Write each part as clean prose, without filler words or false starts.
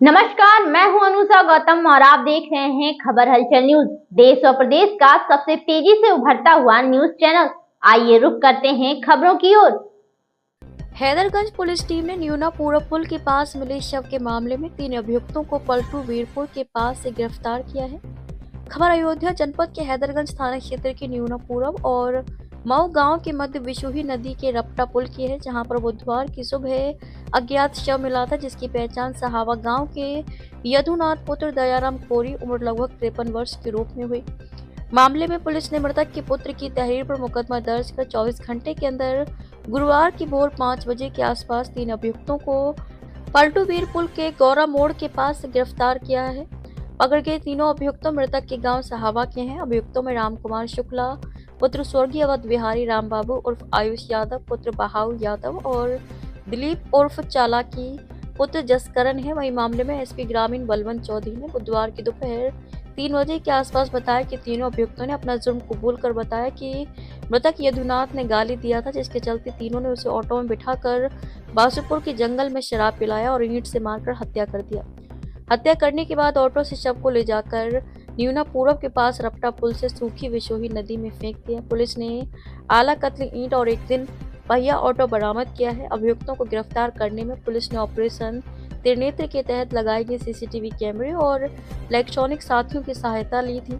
नमस्कार, मैं हूं अनुषा गौतम और आप देख रहे हैं खबर हलचल न्यूज। देश और प्रदेश का सबसे तेजी से उभरता हुआ न्यूज चैनल। आइए रुक करते हैं खबरों की ओर। हैदरगंज पुलिस टीम ने न्यूनापुरा पुल के पास मिले शव के मामले में 3 अभियुक्तों को पलटू वीरपुर के पास से गिरफ्तार किया है। खबर अयोध्या जनपद के हैदरगंज थाना क्षेत्र के न्यूनापुरा और मऊ गांव के मध्य विशुही नदी के रपटा पुल की है, जहां पर बुधवार की सुबह अज्ञात शव मिला था, जिसकी पहचान सहावा गांव के यदुनाथ पुत्र दयाराम कोरी उम्र लगभग 53 वर्ष के रूप में हुई। मामले में पुलिस ने मृतक के पुत्र की तहरीर पर मुकदमा दर्ज कर 24 घंटे के अंदर गुरुवार की भोर 5 बजे के आसपास 3 अभियुक्तों को पलटूवीर पुल के गौरा मोड़ के पास गिरफ्तार किया है। पकड़ गए तीनों अभियुक्तों मृतक के गांव सहावा के हैं। अभियुक्तों में राम कुमार शुक्ला पुत्र स्वर्गीय अवध बिहारी राम बाबू उर्फ आयुष यादव पुत्र बहाऊ यादव और दिलीप उर्फ चालाकी पुत्र जसकरण है। वही मामले में एसपी ग्रामीण बलवंत चौधरी ने बुधवार की दोपहर 3 बजे के आसपास बताया कि तीनों अभियुक्तों ने अपना जुर्म कबूल कर बताया कि मृतक यदुनाथ ने गाली दिया था, जिसके चलते तीनों ने उसे ऑटो में बिठाकर बासुपुर के जंगल में शराब पिलाया और ईंट से मारकर हत्या कर दिया। हत्या करने के बाद ऑटो से शव को ले जाकर न्यूनापुरा के पास रपटा पुल से सूखी विशोही नदी में फेंक दिया। पुलिस ने आला कत्ल ईंट और एक दिन पहिया ऑटो बरामद किया है। अभियुक्तों को गिरफ्तार करने में पुलिस ने ऑपरेशन त्रिनेत्र के तहत लगाए गए सीसीटीवी कैमरे और इलेक्ट्रॉनिक साथियों की सहायता ली थी।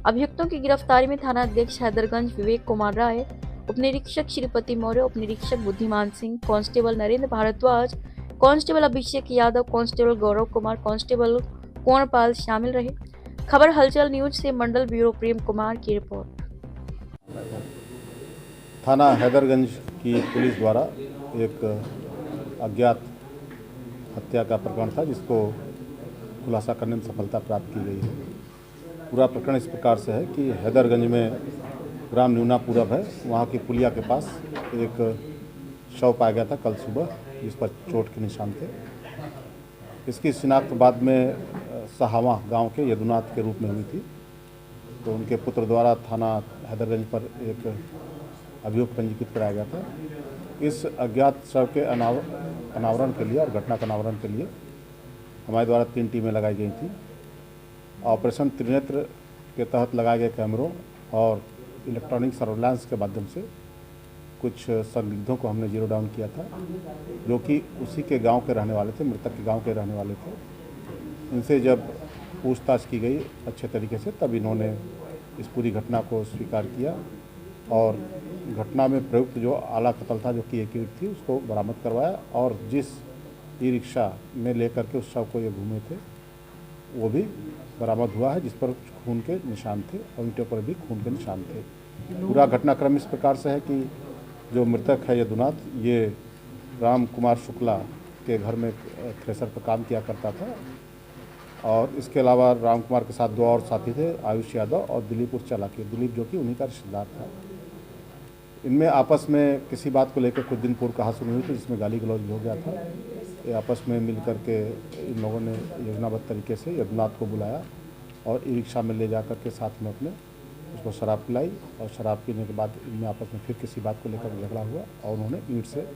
अभियुक्तों की गिरफ्तारी में थाना अध्यक्ष हैदरगंज विवेक कुमार राय, उप निरीक्षक श्रीपति मौर्य, उप निरीक्षक बुद्धिमान Singh, constable Narendra Bhardwaj, constable Abhishek Yadav, constable Gaurav Kumar, constable Kunwarpal शामिल रहे। खबर हलचल न्यूज से मंडल ब्यूरो प्रेम कुमार की रिपोर्ट। थाना हैदरगंज की पुलिस द्वारा एक अज्ञात हत्या का प्रकरण था, जिसको खुलासा करने में सफलता प्राप्त की गई है। पूरा प्रकरण इस प्रकार से है कि हैदरगंज में ग्राम न्यूनापुरा है, वहाँ की पुलिया के पास एक शव पाया गया था कल सुबह, जिस पर चोट के निशान थे। इसकी शिनाख्त बाद में सहावा गांव के यदुनाथ के रूप में हुई थी, तो उनके पुत्र द्वारा थाना हैदरगंज पर एक अभियोग पंजीकृत कराया गया था। इस अज्ञात शव के अनावरण के लिए और घटना का अनावरण के लिए हमारे द्वारा 3 टीमें लगाई गई थी। ऑपरेशन त्रिनेत्र के तहत लगाए गए कैमरों और इलेक्ट्रॉनिक सर्वेलांस के माध्यम से कुछ संदिग्धों को हमने जीरो डाउन किया था, जो कि उसी के गांव के रहने वाले थे, मृतक के गांव के रहने वाले थे। इनसे जब पूछताछ की गई अच्छे तरीके से, तब इन्होंने इस पूरी घटना को स्वीकार किया और घटना में प्रयुक्त जो आला कत्ल था, जो कि एक ईंट थी, उसको बरामद करवाया और जिस ई रिक्शा में लेकर के उस शव को ये घूमे थे, वो भी बरामद हुआ है, जिस पर खून के निशान थे और ईंटों पर भी खून के निशान थे। पूरा घटनाक्रम इस प्रकार से है कि जो मृतक है यदुनाथ, ये राम कुमार शुक्ला के घर में थ्रेसर पर काम किया करता था और इसके अलावा राम कुमार के साथ 2 और साथी थे, आयुष यादव और दिलीप उर्फ चालाकी, दिलीप जो कि उन्हीं का रिश्तेदार था। इनमें आपस में किसी बात को लेकर कुछ दिन पूर्व कहासुनी हुई थी, जिसमें गाली गलौज भी हो गया था। ये आपस में मिल करके इन लोगों ने योजनाबद्ध तरीके से यदुनाथ को बुलाया और ई रिक्शा में ले जा कर के साथ में अपने उसको शराब पिलाई और शराब पीने के बाद इनमें आपस में फिर किसी बात को लेकर झगड़ा हुआ और उन्होंने ईंट से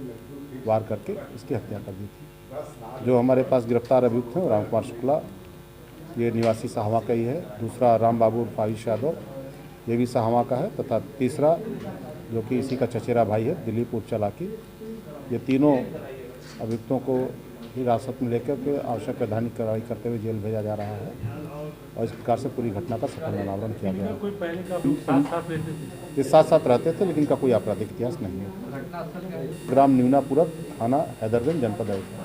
वार करके इसकी हत्या कर दी थी। जो हमारे पास गिरफ्तार अभियुक्त हैं, राम कुमार शुक्ला, ये निवासी सहावा का ही है। दूसरा राम बाबू आयुष यादव, ये भी सहावा का है, तथा तीसरा जो कि इसी का चचेरा भाई है, दिलीप उर्फ चालाकी। ये तीनों अभियुक्तों को हिरासत में लेकर के आवश्यक वैधानिक कार्रवाई करते हुए जेल भेजा जा रहा है और इस प्रकार से पूरी घटना का सफल अनावरण किया गया है। ये साथ साथ रहते थे, लेकिन इनका कोई आपराधिक इतिहास नहीं है। ग्राम न्यूनापुरा, थाना हैदरगंज, जनपद अयोध्या।